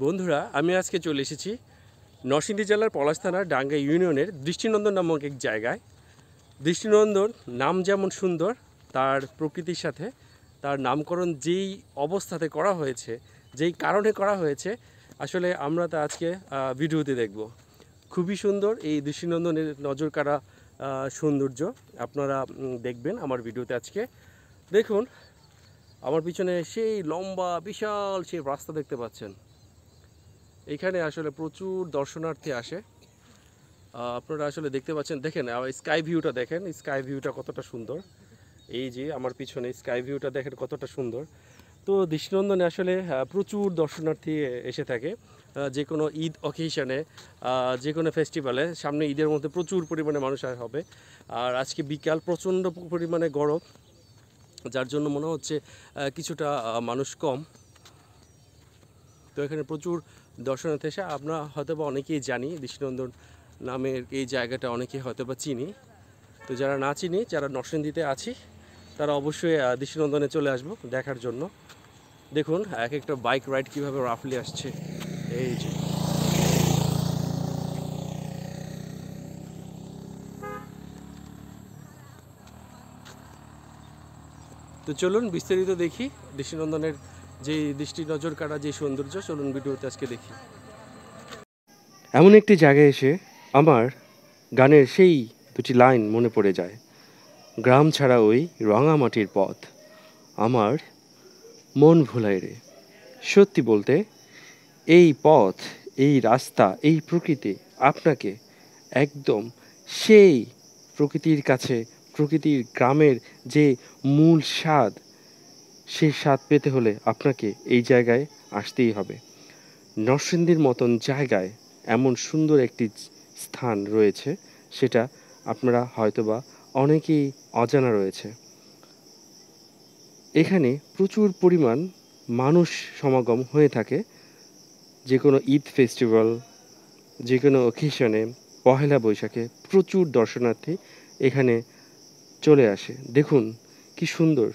বন্ধুরা, আমি আজকে চলে এসেছি নরসিংদী জেলার পলাশ থানার ডাঙ্গা ইউনিয়নের দৃষ্টিনন্দন নামক এক জায়গায়। দৃষ্টিনন্দন নাম যেমন সুন্দর, তার প্রকৃতির সাথে তার নামকরণ যেই অবস্থাতে করা হয়েছে, যেই কারণে করা হয়েছে, আসলে আমরা তা আজকে ভিডিওতে দেখব। খুবই সুন্দর এই দৃষ্টিনন্দনের নজর কাড়া সৌন্দর্য আপনারা দেখবেন আমার ভিডিওতে। আজকে দেখুন, আমার পিছনে সেই লম্বা বিশাল সেই রাস্তা দেখতে পাচ্ছেন। এইখানে আসলে প্রচুর দর্শনার্থী আসে। আপনারা আসলে দেখতে পাচ্ছেন, দেখেন স্কাই ভিউটা, দেখেন স্কাই ভিউটা কতটা সুন্দর। এই যে আমার পিছনে স্কাই ভিউটা দেখেন কতটা সুন্দর। তো দৃষ্টিনন্দনে আসলে প্রচুর দর্শনার্থী এসে থাকে। যে কোনো ঈদ অকেশনে, যে কোনো ফেস্টিভ্যালে, সামনে ঈদের মধ্যে প্রচুর পরিমাণে মানুষ হবে। আর আজকে বিকাল প্রচণ্ড পরিমাণে গরম, যার জন্য মনে হচ্ছে কিছুটা মানুষ কম। তো এখানে প্রচুর দর্শনার্থী এসে, আমরা হয়তো বা অনেকেই জানি দৃষ্টিনন্দন নামের এই জায়গাটা, অনেকেই হয়তো বা চিনি। তো যারা না চিনি, যারা নরসিংদীতে আছি, তারা অবশ্যই দৃষ্টিনন্দনে চলে আসবো দেখার জন্য। দেখুন এক একটা বাইক রাইড কীভাবে রাফলি আসছে। এই যে তো চলুন বিস্তারিত দেখি দৃষ্টিনন্দনের যে দৃষ্টি নজর কাড়া যে সৌন্দর্য। চলুন ভিডিওতে আজকে দেখি। এমন একটি জায়গায় এসে আমার গানের সেই দুটি লাইন মনে পড়ে যায়। গ্রাম ছাড়া ওই রাঙামাটির পথ আমার মন ভোলায় রে। সত্যি বলতে এই পথ, এই রাস্তা, এই প্রকৃতি আপনাকে একদম সেই প্রকৃতির কাছে, প্রকৃতির গ্রামের যে মূল স্বাদ, সেই স্বাদ পেতে হলে আপনাকে এই জায়গায় আসতেই হবে। নরসিংদীর মতন জায়গায় এমন সুন্দর একটি স্থান রয়েছে, সেটা আপনারা হয়তোবা অনেকেই অজানা রয়েছে। এখানে প্রচুর পরিমাণ মানুষ সমাগম হয়ে থাকে। যে কোনো ঈদ ফেস্টিভ্যাল, যে কোনো অকেশনে, পহেলা বৈশাখে প্রচুর দর্শনার্থী এখানে চলে আসে। দেখুন কি সুন্দর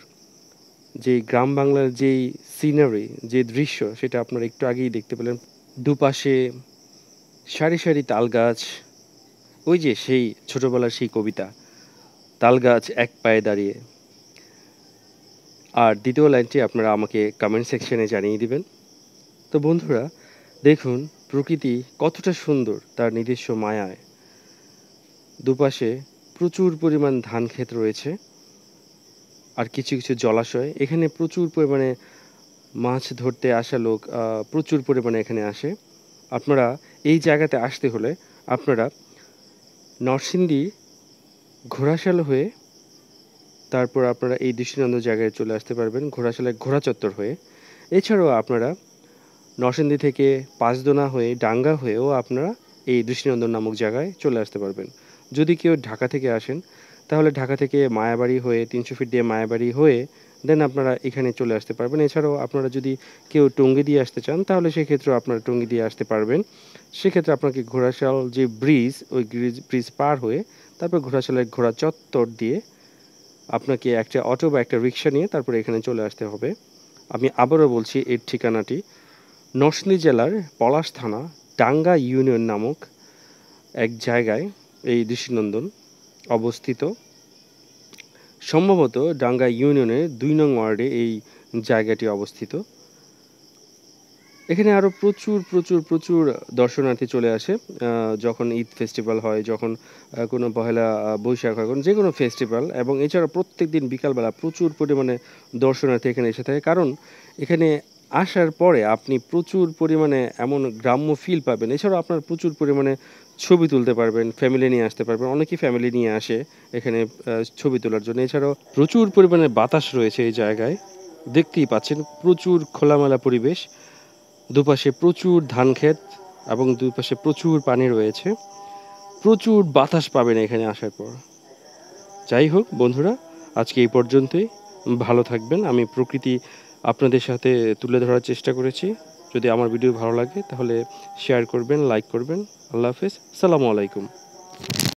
যে গ্রাম বাংলার যেই সিনারি, যে দৃশ্য, সেটা আপনারা একটু আগেই দেখতে পেলেন। দুপাশে সারি সারি তাল গাছ। ওই যে সেই ছোটবেলার সেই কবিতা, তাল গাছ এক পায়ে দাঁড়িয়ে। আর দ্বিতীয় লাইনটি আপনারা আমাকে কমেন্ট সেকশনে জানিয়ে দিবেন। তো বন্ধুরা দেখুন প্রকৃতি কতটা সুন্দর তার নিজস্ব মায়ায়। দুপাশে প্রচুর পরিমাণ ধান ক্ষেত রয়েছে, আর কিছু কিছু জলাশয়। এখানে প্রচুর পরিমাণে মাছ ধরতে আসা লোক প্রচুর পরিমাণে এখানে আসে। আপনারা এই জায়গাতে আসতে হলে আপনারা নরসিংদী ঘোড়াশাল হয়ে তারপর আপনারা এই দৃষ্টিনন্দন জায়গায় চলে আসতে পারবেন, ঘোড়াশালের ঘোড়া চত্বর হয়ে। এছাড়াও আপনারা নরসিংদী থেকে পাঁচদোনা হয়ে, ডাঙ্গা হয়েও আপনারা এই দৃষ্টিনন্দন নামক জায়গায় চলে আসতে পারবেন। যদি কেউ ঢাকা থেকে আসেন, তাহলে ঢাকা থেকে মায়াবাড়ি হয়ে 300 ফিট দিয়ে মায়াবাড়ি হয়ে দেন আপনারা এখানে চলে আসতে পারবেন। এছাড়াও আপনারা যদি কেউ টঙ্গী দিয়ে আসতে চান, তাহলে সেক্ষেত্রেও আপনারা টঙ্গী দিয়ে আসতে পারবেন। সেক্ষেত্রে আপনাকে ঘোড়াশাল যে ব্রিজ, ওই ব্রিজ পার হয়ে তারপর ঘোড়াশালের ঘোড়া চত্বর দিয়ে আপনাকে একটা অটো বা একটা রিক্সা নিয়ে তারপরে এখানে চলে আসতে হবে। আমি আবারও বলছি, এর ঠিকানাটি নরসিংদী জেলার পলাশ থানা ডাঙ্গা ইউনিয়ন নামক এক জায়গায় এই দৃষ্টিনন্দন অবস্থিত। সম্ভবত ডাঙ্গা ইউনিয়নের 2 নং ওয়ার্ডে এই জায়গাটি অবস্থিত। এখানে আরও প্রচুর প্রচুর প্রচুর দর্শনার্থী চলে আসে যখন ঈদ ফেস্টিভ্যাল হয়, যখন কোনো পহেলা বৈশাখ হয়, যে কোনো ফেস্টিভ্যাল। এবং এছাড়া প্রত্যেক দিন বিকালবেলা প্রচুর পরিমাণে দর্শনার্থী এখানে এসে থাকে, কারণ এখানে আসার পরে আপনি প্রচুর পরিমাণে এমন গ্রাম্য ফিল পাবেন। এছাড়াও আপনার প্রচুর পরিমাণে ছবি তুলতে পারবেন, ফ্যামিলি নিয়ে আসতে পারবেন। অনেকেই ফ্যামিলি নিয়ে আসে এখানে ছবি তোলার জন্য। এছাড়াও প্রচুর পরিমাণে বাতাস রয়েছে এই জায়গায়, দেখতেই পাচ্ছেন প্রচুর খোলামেলা পরিবেশ। দুপাশে প্রচুর ধান ক্ষেত এবং দুপাশে প্রচুর পানি রয়েছে। প্রচুর বাতাস পাবেন এখানে আসার পর। যাই হোক বন্ধুরা, আজকে এই পর্যন্তই। ভালো থাকবেন। আমি প্রকৃতি আপনাদের সাথে তুলে ধরার চেষ্টা করেছি। যদি আমার ভিডিও ভালো লাগে তাহলে শেয়ার করবেন, লাইক করবেন। আল্লাহ হাফেজ, সালামু আলাইকুম।